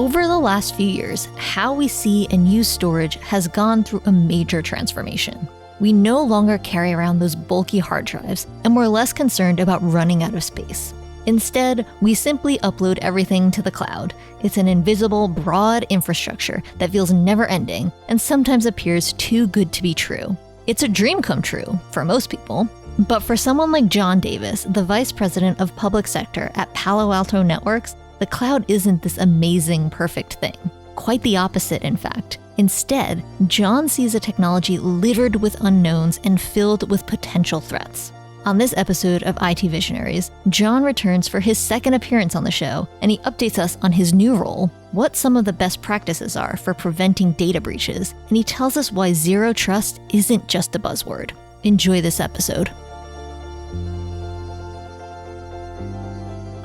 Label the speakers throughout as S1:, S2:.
S1: Over the last few years, how we see and use storage has gone through a major transformation. We no longer carry around those bulky hard drives, and we're less concerned about running out of space. Instead, we simply upload everything to the cloud. It's an invisible, broad infrastructure that feels never-ending and sometimes appears too good to be true. It's a dream come true for most people. But for someone like John Davis, the Vice President of Public Sector at Palo Alto Networks, the cloud isn't this amazing, perfect thing. Quite the opposite, in fact. Instead, John sees a technology littered with unknowns and filled with potential threats. On this episode of IT Visionaries, John returns for his second appearance on the show, and he updates us on his new role, what some of the best practices are for preventing data breaches, and he tells us why zero trust isn't just a buzzword. Enjoy this episode.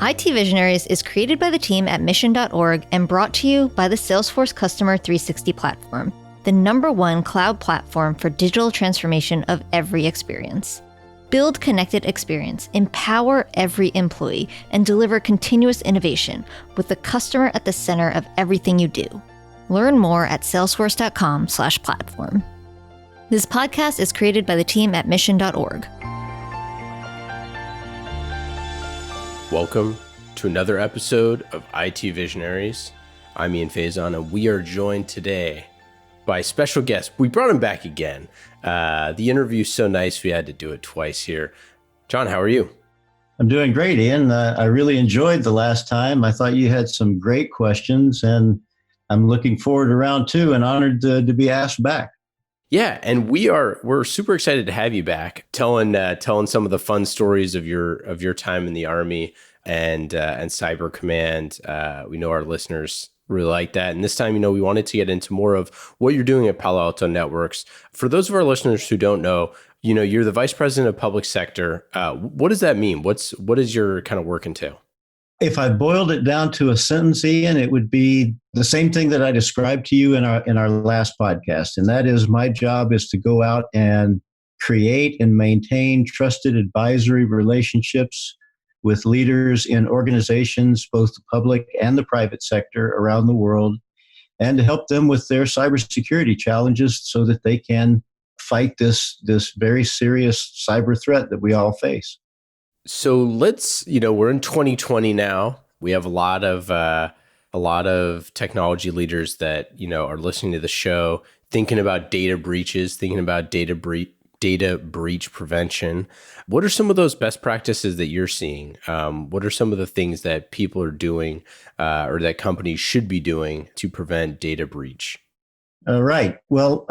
S1: IT Visionaries is created by the team at mission.org and brought to you by the Salesforce Customer 360 platform, the #1 cloud platform for digital transformation of every experience. Build connected experience, empower every employee, and deliver continuous innovation with the customer at the center of everything you do. Learn more at salesforce.com/platform. This podcast is created by the team at mission.org.
S2: Welcome to another episode of IT Visionaries. I'm Ian Faison, and we are joined today by a special guest. We brought him back again. The interview's so nice, we had to do it twice here. John, how are you?
S3: I'm doing great, Ian. I really enjoyed the last time. I thought you had some great questions, and I'm looking forward to round two and honored to be asked back.
S2: Yeah, and we're super excited to have you back, telling some of the fun stories of your time in the Army and Cyber Command. We know our listeners really like that, and this time, we wanted to get into more of what you're doing at Palo Alto Networks. For those of our listeners who don't know, you're the Vice President of Public Sector. What does that mean? What does your kind of work entail?
S3: If I boiled it down to a sentence, Ian, it would be the same thing that I described to you in our last podcast. And that is, my job is to go out and create and maintain trusted advisory relationships with leaders in organizations, both the public and the private sector around the world, and to help them with their cybersecurity challenges so that they can fight this very serious cyber threat that we all face.
S2: So we're in 2020 now. We have a lot of technology leaders that, are listening to the show, thinking about data breaches, thinking about data breach prevention. What are some of those best practices that you're seeing? What are some of the things that people are doing or that companies should be doing to prevent data breach?
S3: All right. Well,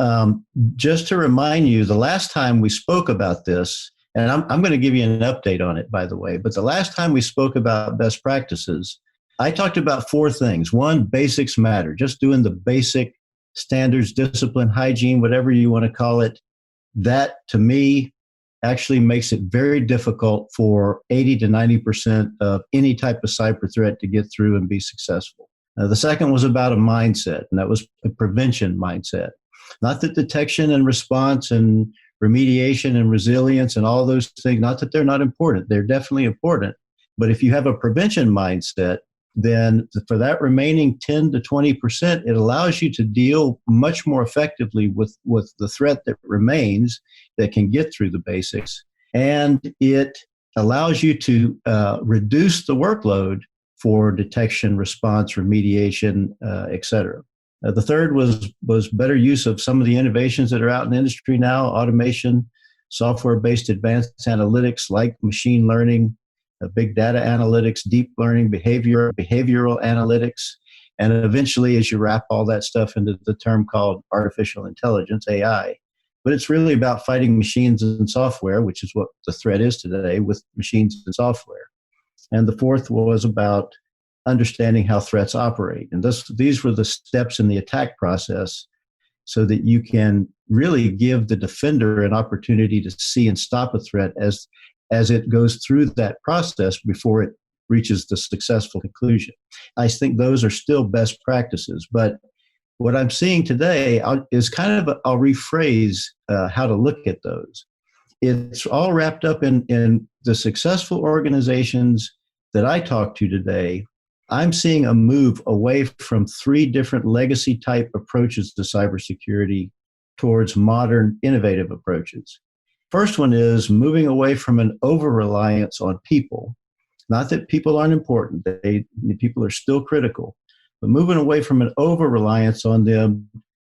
S3: just to remind you, the last time we spoke about this, and I'm going to give you an update on it, by the way. But the last time we spoke about best practices, I talked about four things. One, basics matter. Just doing the basic standards, discipline, hygiene, whatever you want to call it. That, to me, actually makes it very difficult for 80 to 90% of any type of cyber threat to get through and be successful. The second was about a mindset, and that was a prevention mindset. Not that detection and response and remediation and resilience and all those things, not that they're not important. They're definitely important. But if you have a prevention mindset, then for that remaining 10 to 20%, it allows you to deal much more effectively with the threat that remains that can get through the basics. And it allows you to reduce the workload for detection, response, remediation, et cetera. The third was better use of some of the innovations that are out in the industry now: automation, software-based advanced analytics like machine learning, big data analytics, deep learning, behavioral analytics, and eventually, as you wrap all that stuff into the term called artificial intelligence, AI. But it's really about fighting machines and software, which is what the threat is today with machines and software. And the fourth was about understanding how threats operate. And these were the steps in the attack process so that you can really give the defender an opportunity to see and stop a threat as it goes through that process before it reaches the successful conclusion. I think those are still best practices. But what I'm seeing today is I'll rephrase how to look at those. It's all wrapped up in the successful organizations that I talk to today I'm seeing a move away from three different legacy type approaches to cybersecurity towards modern, innovative approaches. First one is moving away from an over reliance on people. Not that people aren't important, people are still critical, but moving away from an over reliance on them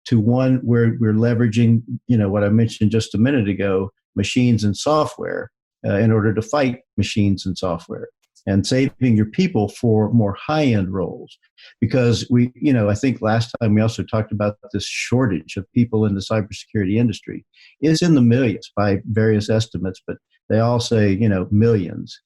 S3: to one where we're leveraging, what I mentioned just a minute ago, machines and software in order to fight machines and software, and saving your people for more high-end roles. Because I think last time we also talked about this shortage of people in the cybersecurity industry. It's in the millions by various estimates, but they all say, millions.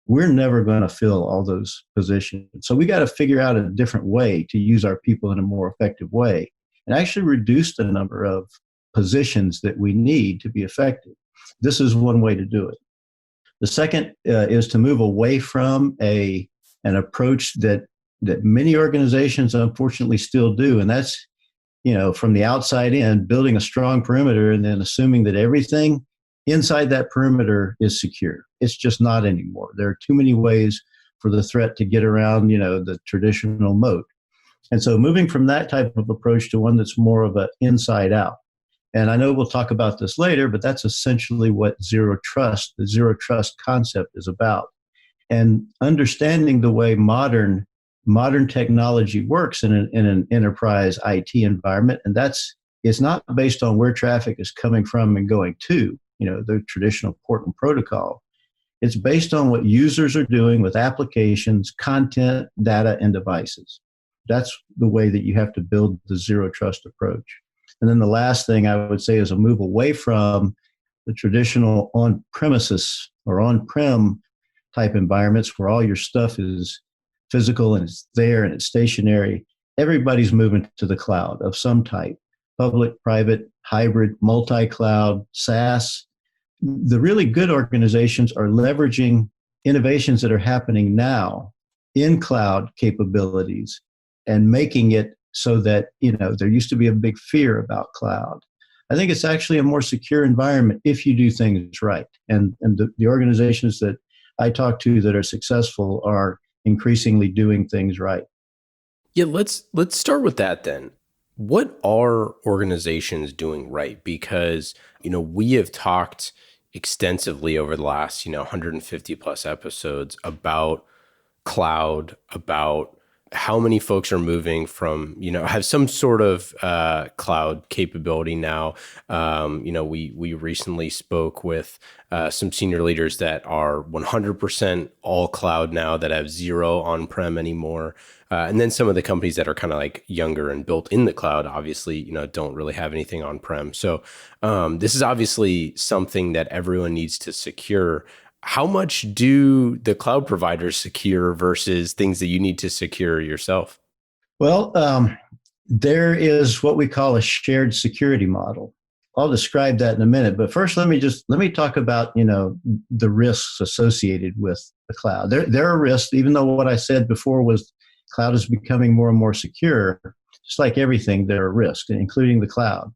S3: We're never going to fill all those positions. So we got to figure out a different way to use our people in a more effective way and actually reduce the number of positions that we need to be effective. This is one way to do it. The second is to move away from an approach that many organizations unfortunately still do, and that's from the outside in, building a strong perimeter and then assuming that everything inside that perimeter is secure. It's just not anymore. There are too many ways for the threat to get around, the traditional moat. And so moving from that type of approach to one that's more of an inside out. And I know we'll talk about this later, but that's essentially what the zero trust concept is about. And understanding the way modern technology works in an enterprise IT environment. And it's not based on where traffic is coming from and going to, the traditional port and protocol. It's based on what users are doing with applications, content, data, and devices. That's the way that you have to build the zero trust approach. And then the last thing I would say is a move away from the traditional on-premises or on-prem type environments where all your stuff is physical and it's there and it's stationary. Everybody's moving to the cloud of some type: public, private, hybrid, multi-cloud, SaaS. The really good organizations are leveraging innovations that are happening now in cloud capabilities and making it so that, there used to be a big fear about cloud. I think it's actually a more secure environment if you do things right. And the organizations that I talk to that are successful are increasingly doing things right.
S2: Yeah, let's start with that then. What are organizations doing right? Because, we have talked extensively over the last, 150 plus episodes about cloud, about how many folks are moving from, have some sort of cloud capability now. We recently spoke with some senior leaders that are 100% all cloud now, that have zero on-prem anymore. And then some of the companies that are kind of like younger and built in the cloud, obviously, don't really have anything on-prem. So this is obviously something that everyone needs to secure. How much do the cloud providers secure versus things that you need to secure yourself?
S3: Well, there is what we call a shared security model. I'll describe that in a minute, but first let me talk about the risks associated with the cloud. There are risks, even though what I said before was cloud is becoming more and more secure. Just like everything, there are risks, including the cloud.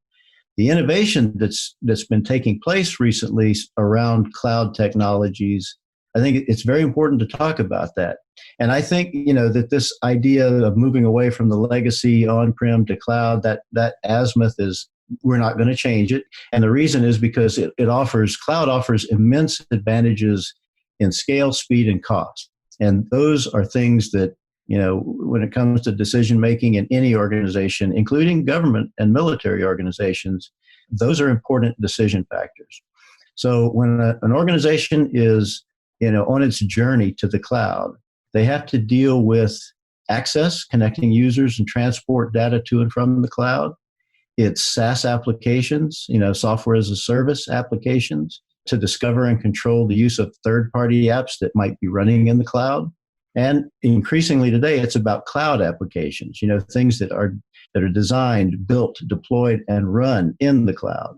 S3: The innovation that's been taking place recently around cloud technologies, I think it's very important to talk about that. And I think that this idea of moving away from the legacy on-prem to cloud, that azimuth is, we're not going to change it. And the reason is because cloud offers immense advantages in scale, speed, and cost. And those are things that, when it comes to decision making in any organization, including government and military organizations, those are important decision factors. So when an organization is, on its journey to the cloud, they have to deal with access, connecting users and transport data to and from the cloud. It's SaaS applications, software as a service applications, to discover and control the use of third-party apps that might be running in the cloud. And increasingly today, it's about cloud applications, things that are designed, built, deployed, and run in the cloud.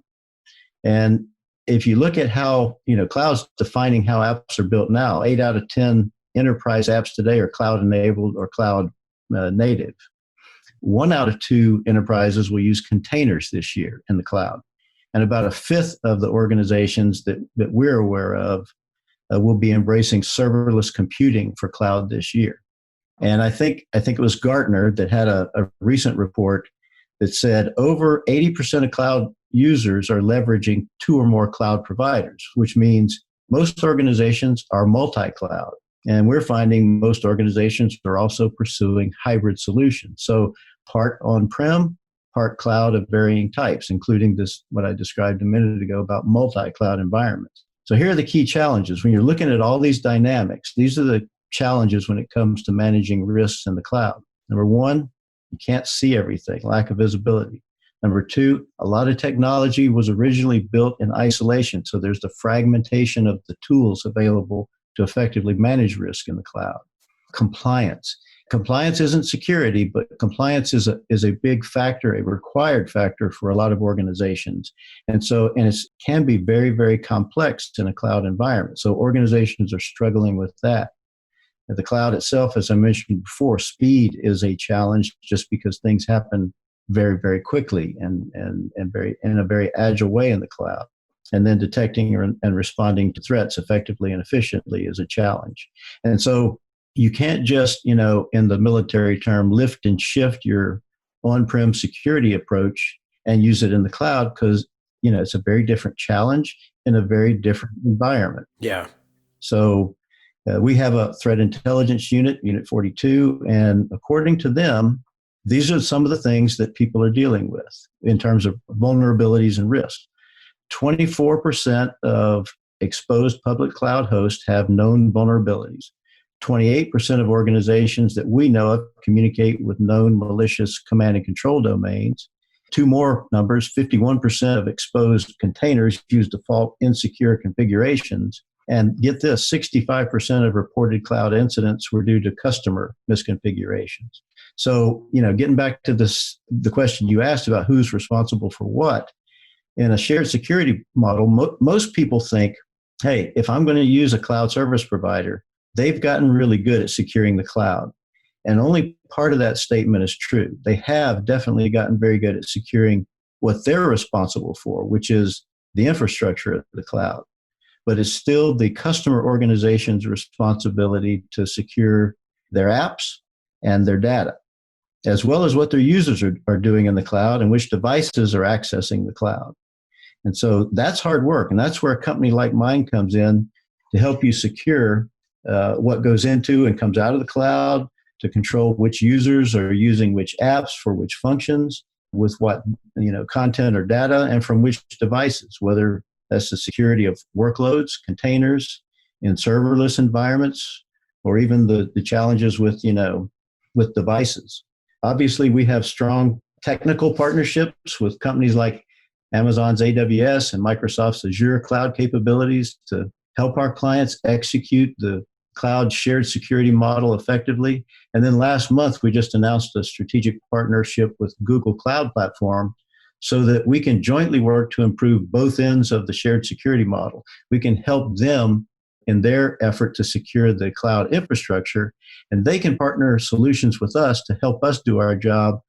S3: And if you look at how, cloud's defining how apps are built now, 8 out of 10 enterprise apps today are cloud-enabled or cloud native. 1 out of 2 enterprises will use containers this year in the cloud. And about a fifth of the organizations that we're aware of will be embracing serverless computing for cloud this year. And I think it was Gartner that had a recent report that said over 80% of cloud users are leveraging two or more cloud providers, which means most organizations are multi-cloud. And we're finding most organizations are also pursuing hybrid solutions. So part on-prem, part cloud of varying types, including this, what I described a minute ago about multi-cloud environments. So here are the key challenges. When you're looking at all these dynamics, these are the challenges when it comes to managing risks in the cloud. Number one, you can't see everything, lack of visibility. Number two, a lot of technology was originally built in isolation. So there's the fragmentation of the tools available to effectively manage risk in the cloud. Compliance. Compliance isn't security, but compliance is a big factor, a required factor for a lot of organizations. And it can be very, very complex in a cloud environment. So organizations are struggling with that. And the cloud itself, as I mentioned before, speed is a challenge just because things happen very, very quickly and very in a very agile way in the cloud. And then detecting and responding to threats effectively and efficiently is a challenge. And so you can't just, in the military term, lift and shift your on-prem security approach and use it in the cloud because, it's a very different challenge in a very different environment.
S2: Yeah.
S3: So we have a threat intelligence unit, Unit 42, and according to them, these are some of the things that people are dealing with in terms of vulnerabilities and risks. 24% of exposed public cloud hosts have known vulnerabilities. 28% of organizations that we know of communicate with known malicious command and control domains. Two more numbers, 51% of exposed containers use default insecure configurations. And get this, 65% of reported cloud incidents were due to customer misconfigurations. So, getting back to the question you asked about who's responsible for what, in a shared security model, most people think, hey, if I'm going to use a cloud service provider, they've gotten really good at securing the cloud. And only part of that statement is true. They have definitely gotten very good at securing what they're responsible for, which is the infrastructure of the cloud. But it's still the customer organization's responsibility to secure their apps and their data, as well as what their users are doing in the cloud and which devices are accessing the cloud. And so that's hard work. And that's where a company like mine comes in to help you secure what goes into and comes out of the cloud, to control which users are using which apps for which functions, with what content or data, and from which devices, whether that's the security of workloads, containers, in serverless environments, or even the challenges with devices. Obviously, we have strong technical partnerships with companies like Amazon's AWS and Microsoft's Azure cloud capabilities to help our clients execute the cloud shared security model effectively. And then last month, we just announced a strategic partnership with Google Cloud Platform so that we can jointly work to improve both ends of the shared security model. We can help them in their effort to secure the cloud infrastructure, and they can partner solutions with us to help us do our job,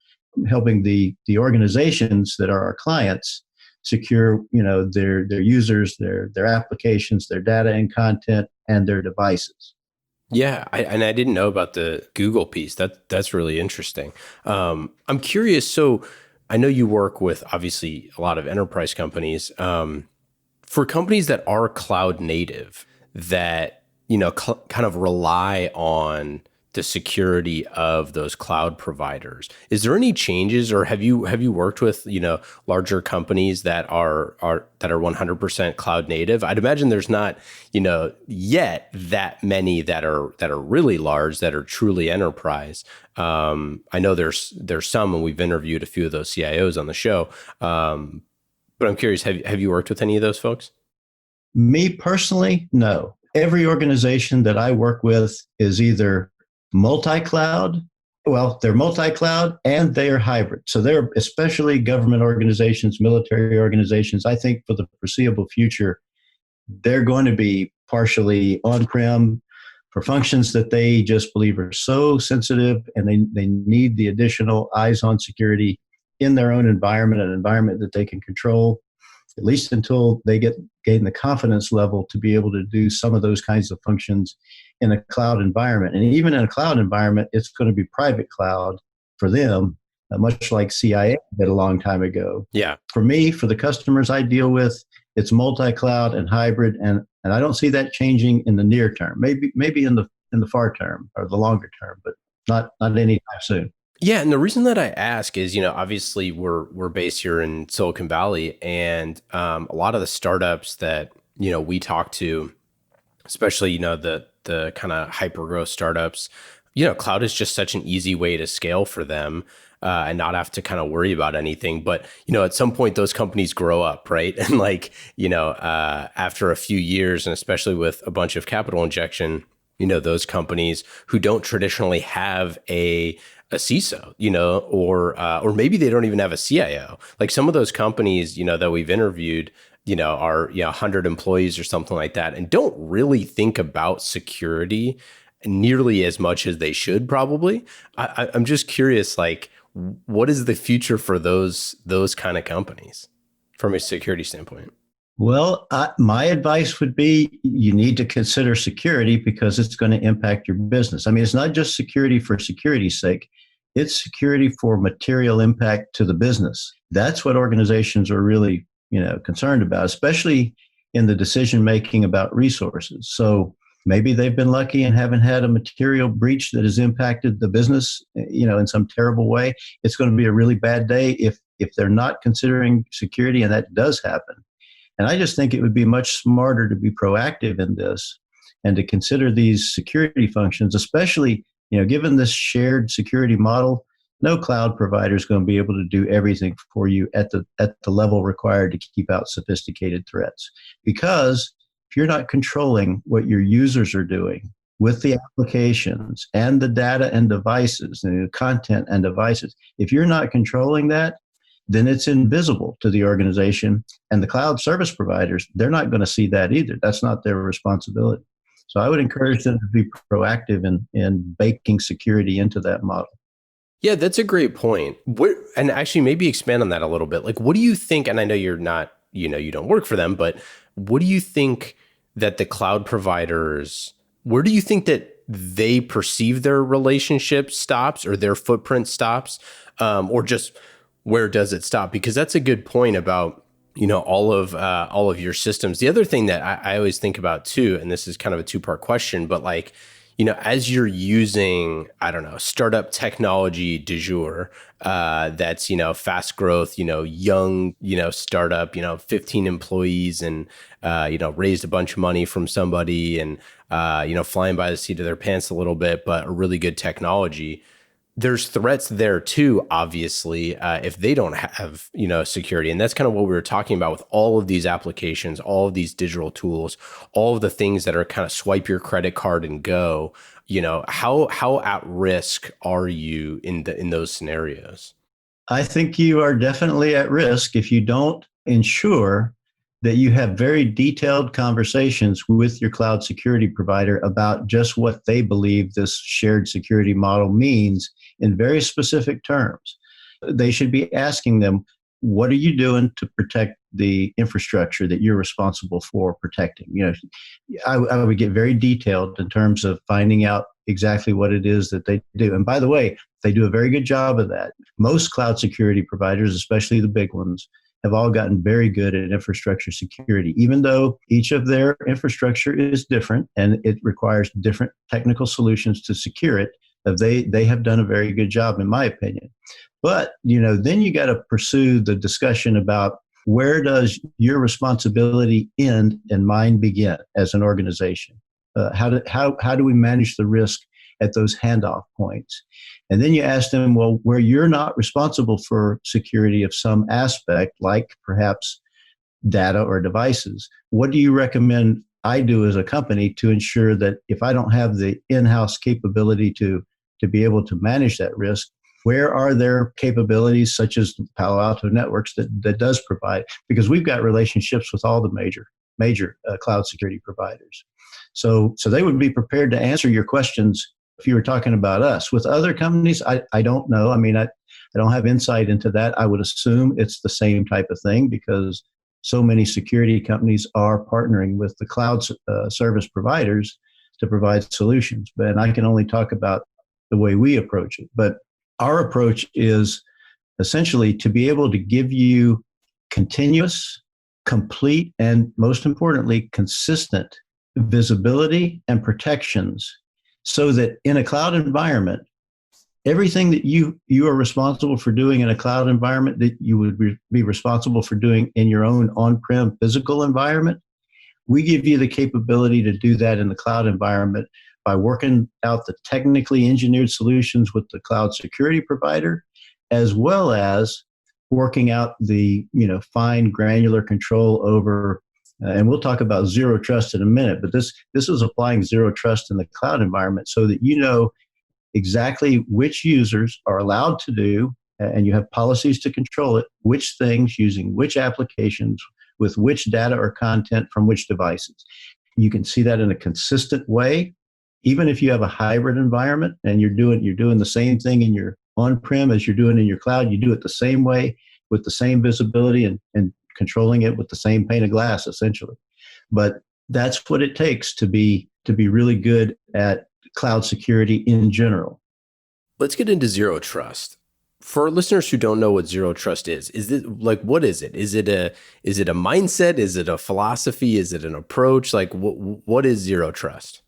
S3: helping the organizations that are our clients secure their users, their applications, their data and content, and their devices.
S2: Yeah, I didn't know about the Google piece. That's really interesting. I'm curious. So I know you work with obviously a lot of enterprise companies. For companies that are cloud native, that kind of rely on the security of those cloud providers, is there any changes, or have you worked with larger companies that are 100% cloud native? I'd imagine there's not yet that many that are really large, that are truly enterprise. I know there's some, and we've interviewed a few of those CIOs on the show. But I'm curious, have you worked with any of those folks?
S3: Me personally, no. Every organization that I work with is either multi-cloud. Well, they're multi-cloud and they are hybrid. So they're, especially government organizations, military organizations, I think for the foreseeable future, they're going to be partially on-prem for functions that they just believe are so sensitive, and they need the additional eyes on security in their own environment, an environment that they can control. at least until they gain the confidence level to be able to do some of those kinds of functions in a cloud environment. And even in a cloud environment, it's going to be private cloud for them, much like CIA did a long time ago.
S2: Yeah.
S3: For me, for the customers I deal with, it's multi-cloud and hybrid, and I don't see that changing in the near term. Maybe in the far term or the longer term, but not anytime soon.
S2: Yeah, and the reason that I ask is, obviously we're based here in Silicon Valley, and a lot of the startups that we talk to, especially the kind of hyper growth startups, cloud is just such an easy way to scale for them. And not have to kind of worry about anything. But, at some point those companies grow up, right? And after a few years, and especially with a bunch of capital injection, those companies who don't traditionally have a CISO, or maybe they don't even have a CIO. Like some of those companies, that we've interviewed, are 100 employees or something like that, and don't really think about security nearly as much as they should probably. I'm just curious, what is the future for those kind of companies from a security standpoint?
S3: Well, my advice would be you need to consider security because it's going to impact your business. I mean, it's not just security for security's sake. It's security for material impact to the business. That's what organizations are really, concerned about, especially in the decision-making about resources. So maybe they've been lucky and haven't had a material breach that has impacted the business, in some terrible way. It's going to be a really bad day if they're not considering security, and that does happen. And I just think it would be much smarter to be proactive in this and to consider these security functions, especially, given this shared security model. No cloud provider is going to be able to do everything for you at the level required to keep out sophisticated threats. Because if you're not controlling what your users are doing with the applications and the data and devices and the content and devices, if you're not controlling that, then it's invisible to the organization. And the cloud service providers, they're not going to see that either. That's not their responsibility. So I would encourage them to be proactive in baking security into that model.
S2: Yeah, that's a great point. And actually maybe expand on that a little bit. What do you think, and I know you're not, you don't work for them, but what do you think that the cloud providers, where do you think that they perceive their relationship stops or their footprint stops, or just where does it stop? Because that's a good point about, all of your systems. The other thing that I always think about too, and this is kind of a two-part question, but as you're using, I don't know, startup technology du jour, that's, fast growth, young, startup, 15 employees and, raised a bunch of money from somebody and, flying by the seat of their pants a little bit, but a really good technology. There's threats there too, obviously, if they don't have, security. And that's kind of what we were talking about with all of these applications, all of these digital tools, all of the things that are kind of swipe your credit card and go. How at risk are you in those scenarios?
S3: I think you are definitely at risk if you don't ensure that you have very detailed conversations with your cloud security provider about just what they believe this shared security model means in very specific terms. They should be asking them, what are you doing to protect the infrastructure that you're responsible for protecting? I would get very detailed in terms of finding out exactly what it is that they do. And by the way, they do a very good job of that. Most cloud security providers, especially the big ones, have all gotten very good at infrastructure security, even though each of their infrastructure is different and it requires different technical solutions to secure it. They have done a very good job, in my opinion. But, then you got to pursue the discussion about where does your responsibility end and mine begin as an organization? How do we manage the risk at those handoff points? And then you ask them, well, where you're not responsible for security of some aspect, like perhaps data or devices, what do you recommend I do as a company to ensure that if I don't have the in-house capability to be able to manage that risk, where are there capabilities such as Palo Alto Networks that does provide? Because we've got relationships with all the major cloud security providers. So they would be prepared to answer your questions if you were talking about us. With other companies, I don't know. I mean, I don't have insight into that. I would assume it's the same type of thing because so many security companies are partnering with the cloud service providers to provide solutions. But I can only talk about the way we approach it. But our approach is essentially to be able to give you continuous, complete, and most importantly, consistent visibility and protections so that in a cloud environment, everything that you are responsible for doing in a cloud environment that you would be responsible for doing in your own on-prem physical environment, we give you the capability to do that in the cloud environment by working out the technically engineered solutions with the cloud security provider, as well as working out the fine granular control over, and we'll talk about zero trust in a minute, but this is applying zero trust in the cloud environment so that you know exactly which users are allowed to do, and you have policies to control it, which things using which applications with which data or content from which devices. You can see that in a consistent way. Even if you have a hybrid environment and you're doing the same thing in your on-prem as you're doing in your cloud, you do it the same way with the same visibility and controlling it with the same pane of glass, essentially. But that's what it takes to be really good at cloud security in general.
S2: Let's get into zero trust. For listeners who don't know what zero trust is it what is it? Is it a mindset? Is it a philosophy? Is it an approach? What is zero trust?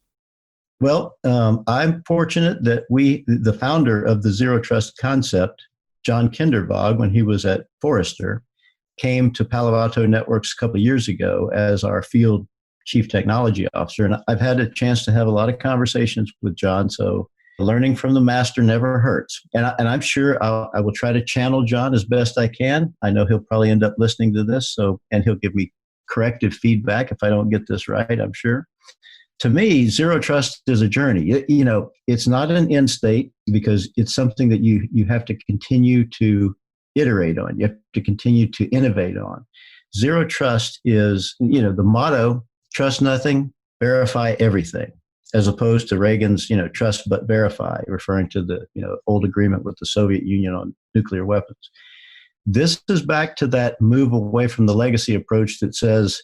S3: Well, I'm fortunate that the founder of the zero trust concept, John Kindervag, when he was at Forrester, came to Palo Alto Networks a couple of years ago as our field chief technology officer. And I've had a chance to have a lot of conversations with John. So learning from the master never hurts. And I'm sure I will try to channel John as best I can. I know he'll probably end up listening to this. And he'll give me corrective feedback if I don't get this right, I'm sure. To me, zero trust is a journey. It's not an end state because it's something that you have to continue to iterate on. You have to continue to innovate on. Zero trust is, the motto, trust nothing, verify everything, as opposed to Reagan's, trust but verify, referring to the, old agreement with the Soviet Union on nuclear weapons. This is back to that move away from the legacy approach that says,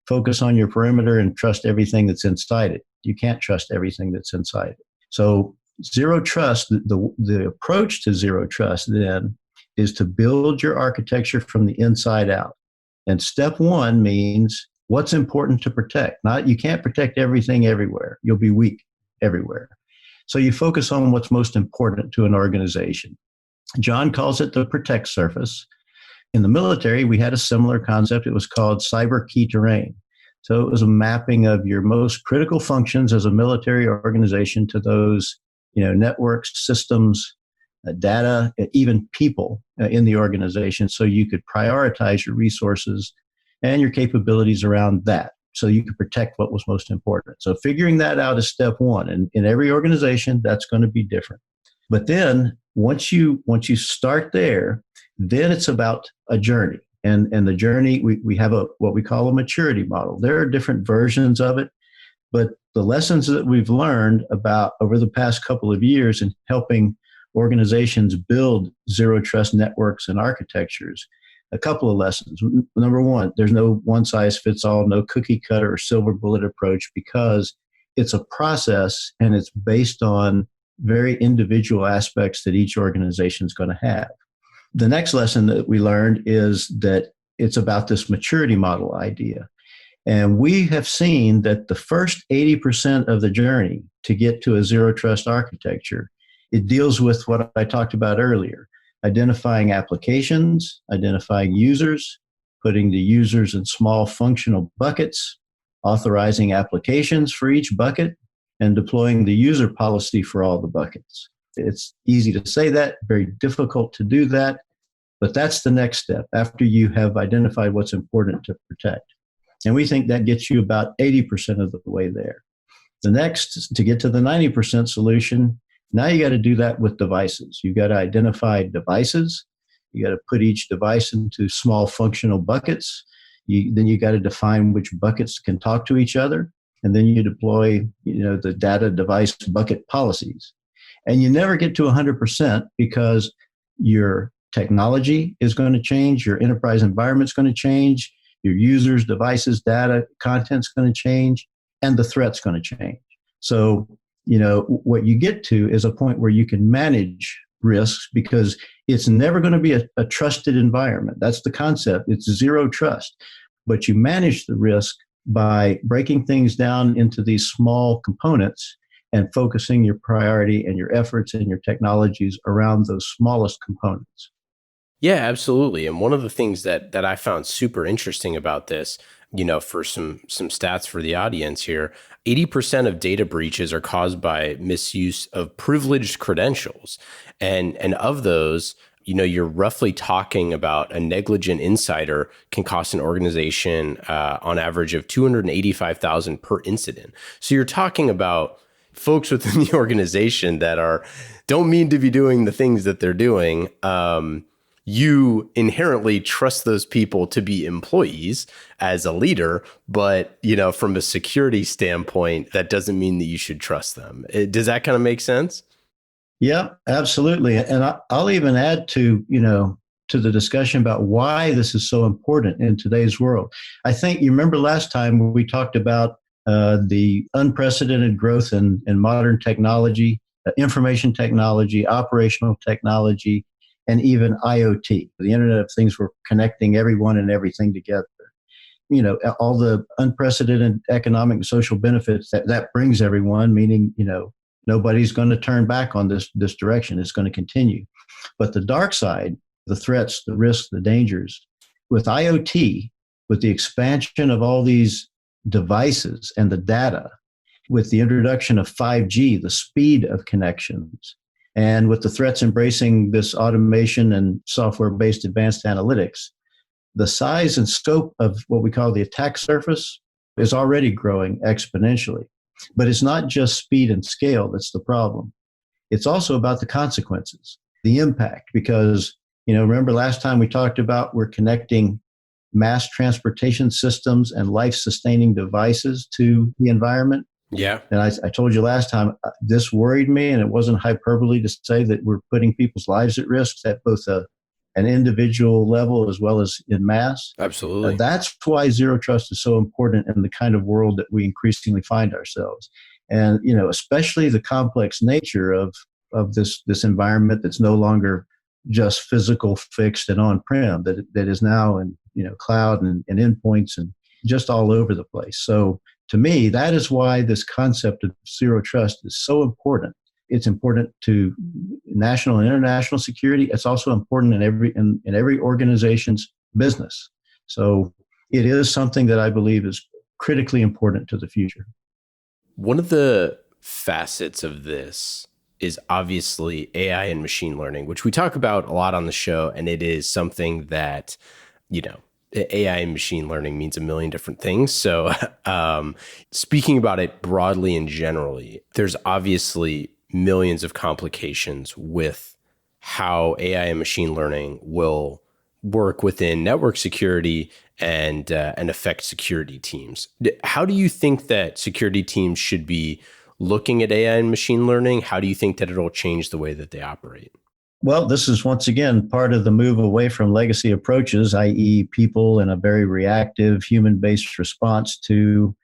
S3: focus on your perimeter and trust everything that's inside it. You can't trust everything that's inside it. So zero trust, the approach to zero trust then is to build your architecture from the inside out. And step one means what's important to protect. You can't protect everything everywhere. You'll be weak everywhere. So you focus on what's most important to an organization. John calls it the protect surface. In the military, we had a similar concept. It was called cyber key terrain. So it was a mapping of your most critical functions as a military organization to those, networks, systems, data, even people in the organization, so you could prioritize your resources and your capabilities around that, so you could protect what was most important. So figuring that out is step one. And in every organization, that's going to be different. But then once you start there, then it's about a journey. And the journey, we have what we call a maturity model. There are different versions of it, but the lessons that we've learned about over the past couple of years in helping organizations build zero trust networks and architectures, a couple of lessons. Number one, there's no one size fits all, no cookie cutter or silver bullet approach, because it's a process and it's based on very individual aspects that each organization is going to have. The next lesson that we learned is that it's about this maturity model idea. And we have seen that the first 80% of the journey to get to a zero trust architecture, it deals with what I talked about earlier, identifying applications, identifying users, putting the users in small functional buckets, authorizing applications for each bucket, and deploying the user policy for all the buckets. It's easy to say that, very difficult to do that, but that's the next step after you have identified what's important to protect. And we think that gets you about 80% of the way there. The next, to get to the 90% solution, now you got to do that with devices. You've got to identify devices. You got to put each device into small functional buckets. Then you got to define which buckets can talk to each other. And then you deploy, the data device bucket policies. And you never get to 100% because your technology is going to change, your enterprise environment is going to change, your users, devices, data, content's going to change, and the threat's going to change. So, what you get to is a point where you can manage risks because it's never going to be a trusted environment. That's the concept. It's zero trust. But you manage the risk by breaking things down into these small components and focusing your priority and your efforts and your technologies around those smallest components.
S2: Yeah, absolutely. And one of the things that I found super interesting about this, for some stats for the audience here, 80% of data breaches are caused by misuse of privileged credentials. And of those, you're roughly talking about a negligent insider can cost an organization on average of $285,000 per incident. So you're talking about folks within the organization that don't mean to be doing the things that they're doing. You inherently trust those people to be employees as a leader, but from a security standpoint, that doesn't mean that you should trust them. Does that kind of make sense?
S3: Yeah, absolutely. And I'll even add to the discussion about why this is so important in today's world. I think you remember last time we talked about the unprecedented growth in modern technology, information technology, operational technology, and even IoT, the Internet of Things. We're connecting everyone and everything together. All the unprecedented economic and social benefits that brings everyone, meaning, nobody's going to turn back on this direction. It's going to continue. But the dark side, the threats, the risks, the dangers, with IoT, with the expansion of all these devices and the data, with the introduction of 5G, the speed of connections, and with the threats embracing this automation and software-based advanced analytics, the size and scope of what we call the attack surface is already growing exponentially. But it's not just speed and scale that's the problem. It's also about the consequences, the impact, because, remember last time we talked about we're connecting mass transportation systems and life-sustaining devices to the environment.
S2: Yeah.
S3: And I told you last time, this worried me, and it wasn't hyperbole to say that we're putting people's lives at risk at both an individual level as well as in mass.
S2: Absolutely.
S3: That's why zero trust is so important in the kind of world that we increasingly find ourselves. And, especially the complex nature of this environment that's no longer just physical, fixed, and on-prem, that is now in, cloud and endpoints and just all over the place. So to me, that is why this concept of zero trust is so important. It's important to national and international security. It's also important in every organization's business. So it is something that I believe is critically important to the future.
S2: One of the facets of this is obviously AI and machine learning, which we talk about a lot on the show. And it is something that, AI and machine learning means a million different things. So speaking about it broadly and generally, there's obviously millions of complications with how AI and machine learning will work within network security and affect security teams. How do you think that security teams should be looking at AI and machine learning? How do you think that it'll change the way that they operate?
S3: Well, this is once again part of the move away from legacy approaches, i.e. people and a very reactive human-based response to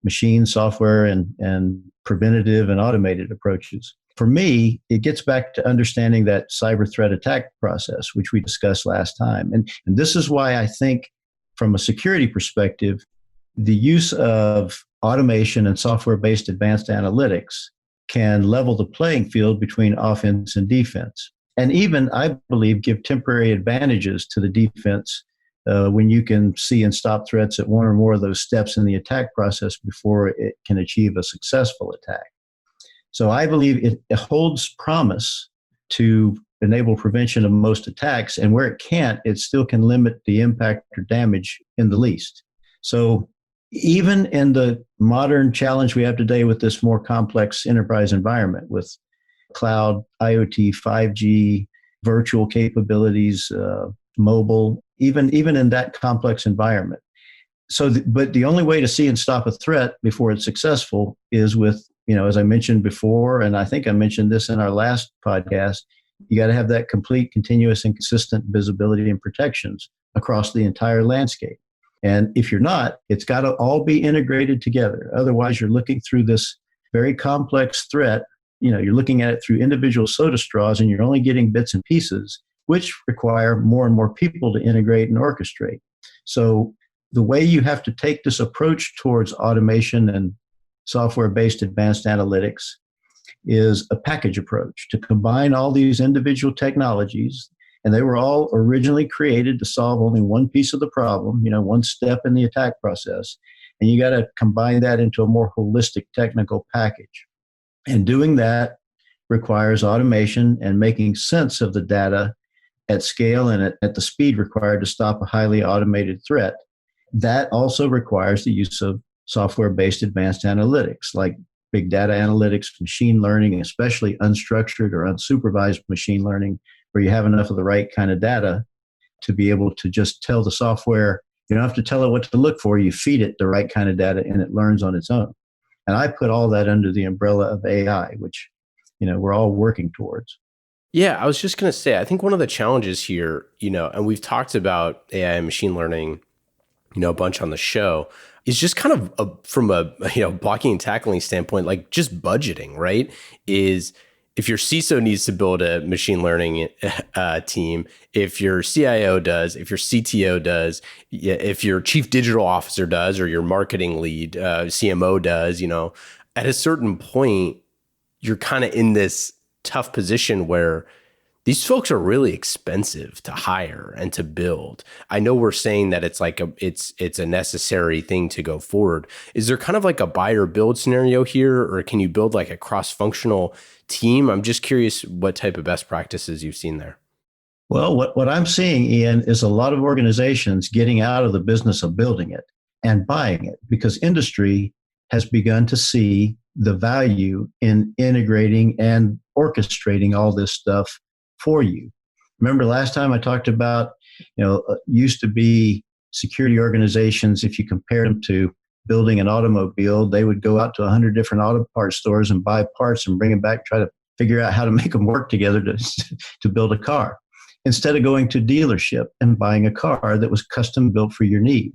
S3: machine software and preventative and automated approaches. For me, it gets back to understanding that cyber threat attack process, which we discussed last time. And this is why I think from a security perspective, the use of automation and software-based advanced analytics can level the playing field between offense and defense. And even, I believe, give temporary advantages to the defense when you can see and stop threats at one or more of those steps in the attack process before it can achieve a successful attack. So I believe it holds promise to enable prevention of most attacks, and where it can't, it still can limit the impact or damage in the least. So even in the modern challenge we have today with this more complex enterprise environment with cloud, IoT, 5G, virtual capabilities, mobile, even in that complex environment. But the only way to see and stop a threat before it's successful is with, as I mentioned before, and I think I mentioned this in our last podcast, you got to have that complete, continuous, and consistent visibility and protections across the entire landscape. And if you're not, it's got to all be integrated together. Otherwise, you're looking through this very complex threat. You're looking at it through individual soda straws and you're only getting bits and pieces, which require more and more people to integrate and orchestrate. So the way you have to take this approach towards automation and software-based advanced analytics is a package approach to combine all these individual technologies. And they were all originally created to solve only one piece of the problem, one step in the attack process. And you got to combine that into a more holistic technical package. And doing that requires automation and making sense of the data at scale and at the speed required to stop a highly automated threat. That also requires the use of software-based advanced analytics like big data analytics, machine learning, especially unstructured or unsupervised machine learning, where you have enough of the right kind of data to be able to just tell the software, you don't have to tell it what to look for, you feed it the right kind of data and it learns on its own. And I put all that under the umbrella of AI, which, we're all working towards.
S2: Yeah, I was just going to say, I think one of the challenges here, and we've talked about AI and machine learning, a bunch on the show, is just kind of from a blocking and tackling standpoint, like just budgeting, right? Is if your CISO needs to build a machine learning team, if your CIO does, if your CTO does, if your chief digital officer does, or your marketing lead, CMO does, at a certain point, you're kind of in this tough position where these folks are really expensive to hire and to build. I know we're saying that it's like it's a necessary thing to go forward. Is there kind of like a buy or build scenario here, or can you build like a cross-functional team? I'm just curious what type of best practices you've seen there.
S3: Well, what I'm seeing, Ian, is a lot of organizations getting out of the business of building it and buying it because industry has begun to see the value in integrating and orchestrating all this stuff for you. Remember last time I talked about, used to be security organizations, if you compared them to building an automobile, they would go out to 100 different auto parts stores and buy parts and bring them back, try to figure out how to make them work together to build a car, instead of going to dealership and buying a car that was custom built for your need.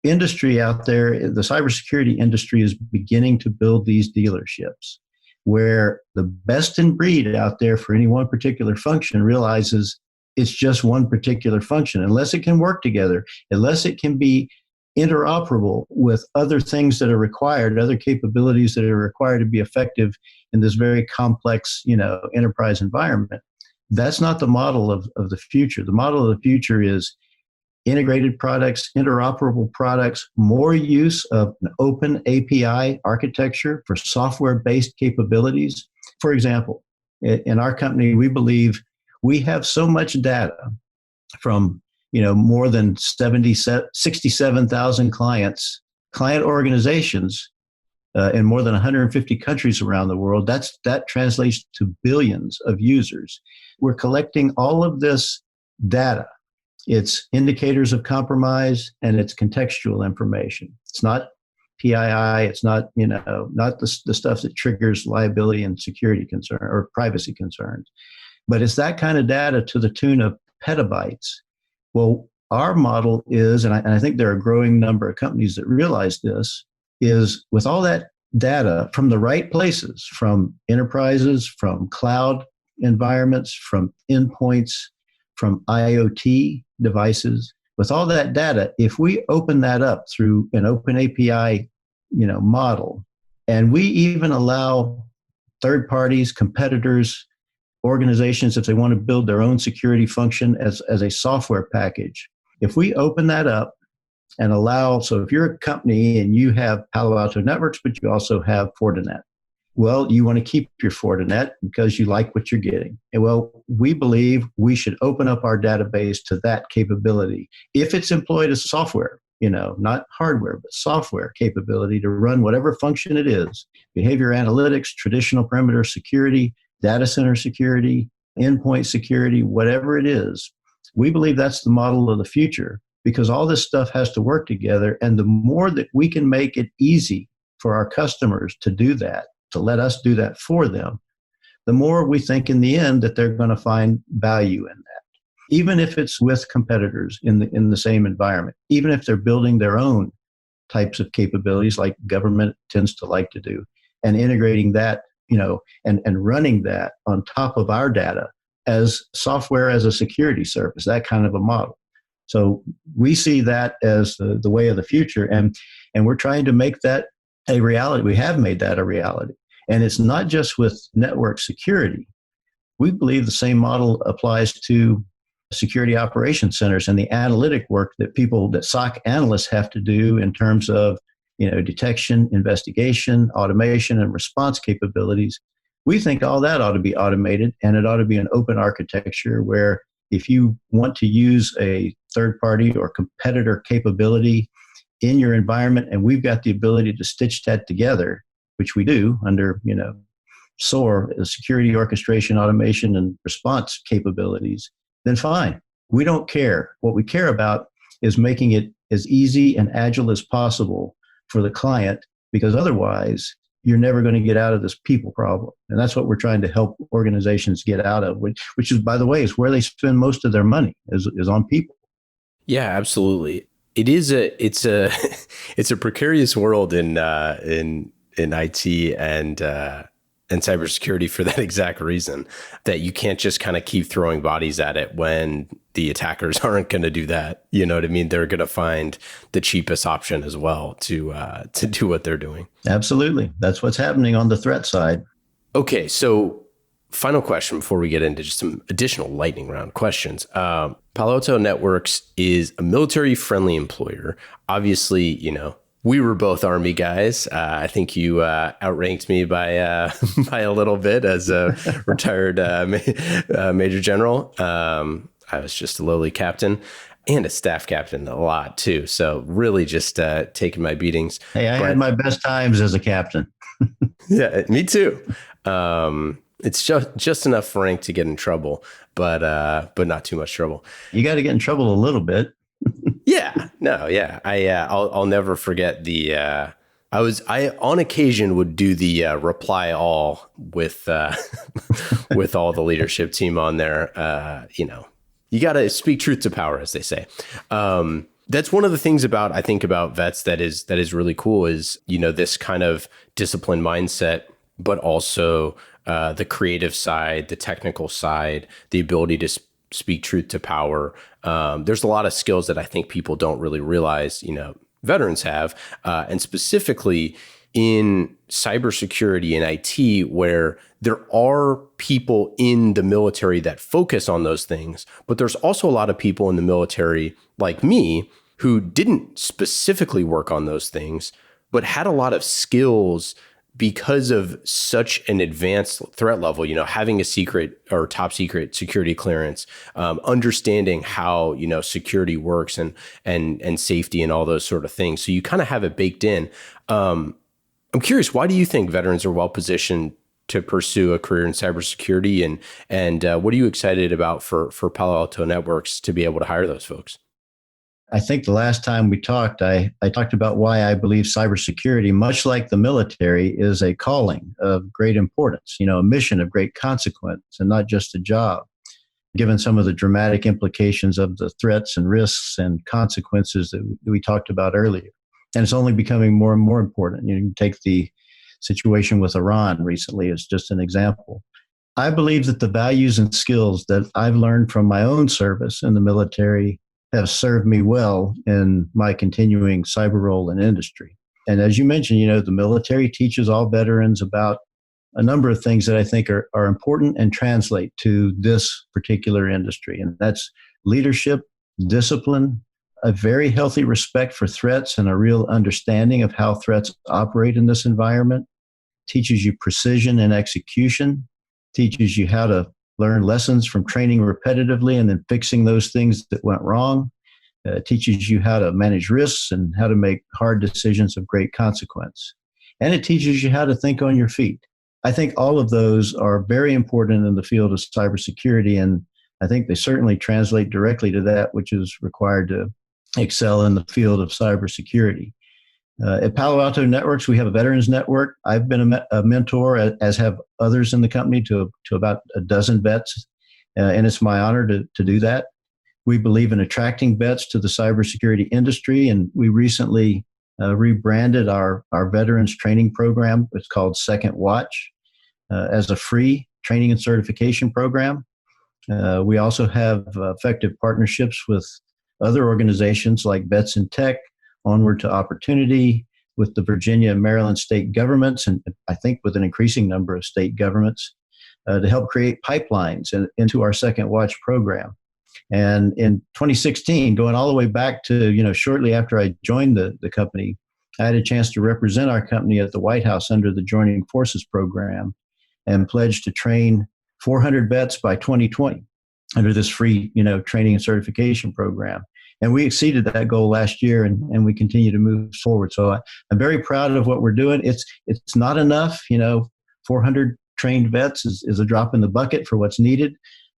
S3: Industry out there, the cybersecurity industry is beginning to build these dealerships where the best in breed out there for any one particular function realizes it's just one particular function. Unless it can work together, unless it can be interoperable with other things that are required, other capabilities that are required to be effective in this very complex, enterprise environment, that's not the model of the future. The model of the future is integrated products, interoperable products, more use of an open API architecture for software-based capabilities. For example, in our company, we believe we have so much data from more than 67,000 client organizations in more than 150 countries around the world. That translates to billions of users. We're collecting all of this data. It's indicators of compromise and it's contextual information. It's not PII. It's not, not the stuff that triggers liability and security concern or privacy concerns, but it's that kind of data to the tune of petabytes. Well, our model is, and I think there are a growing number of companies that realize this, is with all that data from the right places, from enterprises, from cloud environments, from endpoints, from IoT devices, with all that data, if we open that up through an open API, model, and we even allow third parties, competitors, organizations, if they want to build their own security function as a software package, if we open that up and allow, so if you're a company and you have Palo Alto Networks, but you also have Fortinet, well, you want to keep your Fortinet because you like what you're getting. And well, we believe we should open up our database to that capability. If it's employed as software, not hardware, but software capability to run whatever function it is, behavior analytics, traditional perimeter security, data center security, endpoint security, whatever it is, we believe that's the model of the future because all this stuff has to work together. And the more that we can make it easy for our customers to do that, to let us do that for them, the more we think in the end that they're going to find value in that. even if it's with competitors in the same environment, even if they're building their own types of capabilities like government tends to like to do, and integrating that, and running that on top of our data as software as a security service, that kind of a model. So we see that as the way of the future, and we're trying to make that a reality. We have made that a reality. And it's not just with network security. We believe the same model applies to security operations centers and the analytic work that SOC analysts have to do in terms of detection, investigation, automation, and response capabilities. We think all that ought to be automated, and it ought to be an open architecture where if you want to use a third party or competitor capability in your environment, and we've got the ability to stitch that together, which we do under SOAR, security orchestration, automation, and response capabilities, then fine. We don't care. What we care about is making it as easy and agile as possible for the client, because otherwise you're never going to get out of this people problem. And that's what we're trying to help organizations get out of, which is, by the way, is where they spend most of their money is on people.
S2: Yeah, absolutely. It's a precarious world in IT and cybersecurity for that exact reason, that you can't just kind of keep throwing bodies at it when the attackers aren't going to do that. You know what I mean? They're going to find the cheapest option as well to do what they're doing.
S3: Absolutely. That's what's happening on the threat side.
S2: Okay. So final question before we get into just some additional lightning round questions. Palo Alto Networks is a military-friendly employer. Obviously, we were both Army guys. I think you outranked me by by a little bit as a retired Major General. I was just a lowly captain and a staff captain a lot too. So really just taking my beatings.
S3: Hey, I had my best times as a captain.
S2: Yeah, me too. It's just enough rank to get in trouble, but not too much trouble.
S3: You got to get in trouble a little bit.
S2: Yeah, no, yeah. I'll never forget I on occasion would do the reply all with with all the leadership team on there. You got to speak truth to power, as they say. That's one of the things I think about vets that is really cool is, this kind of disciplined mindset, but also the creative side, the technical side, the ability to speak truth to power. There's a lot of skills that I think people don't really realize, veterans have, and specifically in cybersecurity and IT, where there are people in the military that focus on those things, but there's also a lot of people in the military like me who didn't specifically work on those things, but had a lot of skills because of such an advanced threat level, having a secret or top secret security clearance, understanding how, security works and safety and all those sort of things. So you kind of have it baked in. I'm curious, why do you think veterans are well positioned to pursue a career in cybersecurity, and what are you excited about for Palo Alto Networks to be able to hire those folks?
S3: I think the last time we talked, I talked about why I believe cybersecurity, much like the military, is a calling of great importance, a mission of great consequence, and not just a job, given some of the dramatic implications of the threats and risks and consequences that we talked about earlier. And it's only becoming more and more important. You can take the situation with Iran recently as just an example. I believe that the values and skills that I've learned from my own service in the military have served me well in my continuing cyber role in industry. And as you mentioned, the military teaches all veterans about a number of things that I think are important and translate to this particular industry. And that's leadership, discipline, a very healthy respect for threats, and a real understanding of how threats operate in this environment. Teaches you precision and execution, teaches you how to learn lessons from training repetitively and then fixing those things that went wrong. Teaches you how to manage risks and how to make hard decisions of great consequence. And it teaches you how to think on your feet. I think all of those are very important in the field of cybersecurity, and I think they certainly translate directly to that which is required to excel in the field of cybersecurity. At Palo Alto Networks, we have a veterans network. I've been a mentor, as have others in the company, to about a dozen vets, and it's my honor to do that. We believe in attracting vets to the cybersecurity industry, and we recently rebranded our veterans training program. It's called Second Watch as a free training and certification program. We also have effective partnerships with other organizations like Vets in Tech, Onward to Opportunity, with the Virginia and Maryland state governments, and I think with an increasing number of state governments, to help create pipelines into our Second Watch program. And in 2016, going all the way back to, shortly after I joined the company, I had a chance to represent our company at the White House under the Joining Forces program and pledged to train 400 vets by 2020 under this free, training and certification program. And we exceeded that goal last year, and we continue to move forward. So I'm very proud of what we're doing. It's not enough, 400 trained vets is a drop in the bucket for what's needed,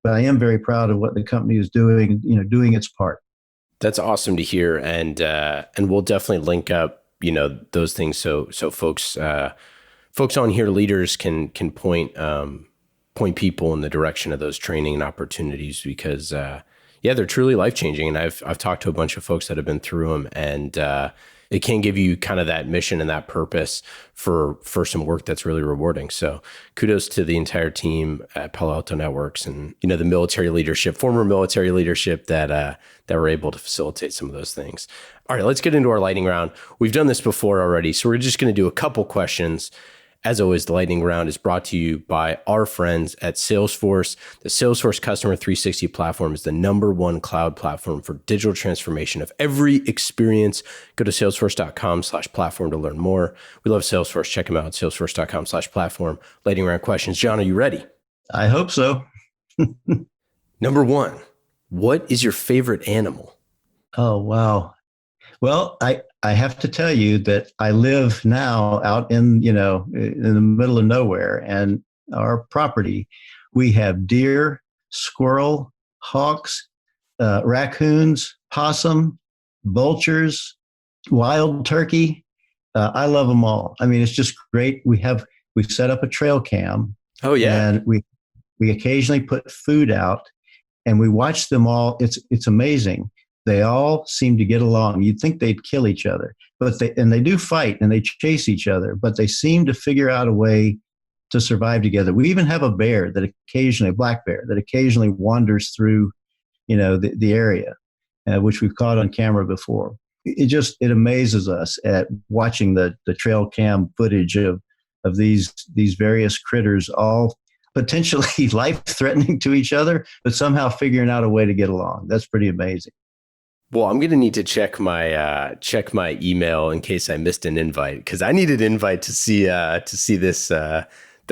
S3: but I am very proud of what the company is doing, doing its part.
S2: That's awesome to hear, and we'll definitely link up, those things so folks on here, leaders can point people in the direction of those training and opportunities, because they're truly life-changing. And I've talked to a bunch of folks that have been through them, and it can give you kind of that mission and that purpose for some work that's really rewarding. So kudos to the entire team at Palo Alto Networks and, the military leadership, former military leadership that were able to facilitate some of those things. All right, let's get into our lightning round. We've done this before already, so we're just going to do a couple questions. As always, the lightning round is brought to you by our friends at Salesforce. The Salesforce Customer 360 platform is the #1 cloud platform for digital transformation of every experience. Go to salesforce.com/platform to learn more. We love Salesforce. Check them out at salesforce.com/platform. Lightning round questions. John, are you ready?
S3: I hope so.
S2: Number 1, what is your favorite animal?
S3: Oh, wow. Well, I have to tell you that I live now out in the middle of nowhere, and our property, we have deer, squirrel, hawks, raccoons, possum, vultures, wild turkey. I love them all. I mean, it's just great. We've set up a trail cam.
S2: Oh yeah.
S3: And we occasionally put food out, and we watch them all. It's amazing. They all seem to get along. You'd think they'd kill each other, but they do fight and they chase each other, but they seem to figure out a way to survive together. We even have a black bear that occasionally wanders through, the area, which we've caught on camera before. It amazes us at watching the trail cam footage of these various critters, all potentially life-threatening to each other, but somehow figuring out a way to get along. That's pretty amazing.
S2: Well, I'm going to need to check my email in case I missed an invite, because I need an invite to see this the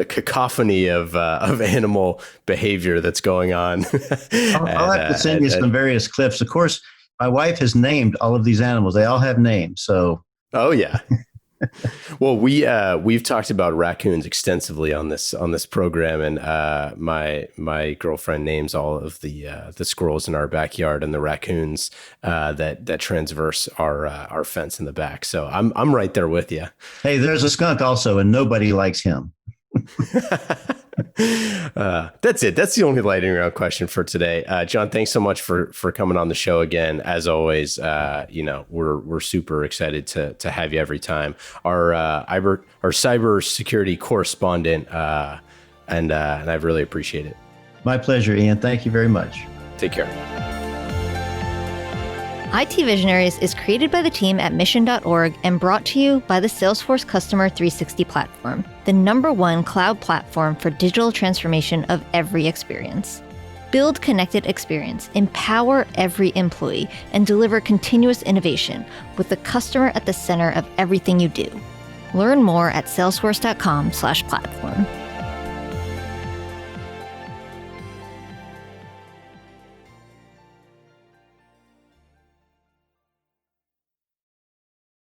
S2: cacophony of animal behavior that's going on.
S3: I'll have to send you some various clips. Of course, my wife has named all of these animals. They all have names. So. Oh yeah.
S2: Well, we've talked about raccoons extensively on this program, and my girlfriend names all of the squirrels in our backyard and the raccoons that transverse our fence in the back. So I'm right there with you.
S3: Hey, there's a skunk also, and nobody likes him.
S2: That's it. That's the only lightning round question for today. John, thanks so much for coming on the show again. As always, we're super excited to have you every time. Our cybersecurity correspondent, and I really appreciate it.
S3: My pleasure, Ian. Thank you very much.
S2: Take care.
S1: IT Visionaries is created by the team at mission.org and brought to you by the Salesforce Customer 360 platform, the #1 cloud platform for digital transformation of every experience. Build connected experience, empower every employee, and deliver continuous innovation with the customer at the center of everything you do. Learn more at salesforce.com/platform.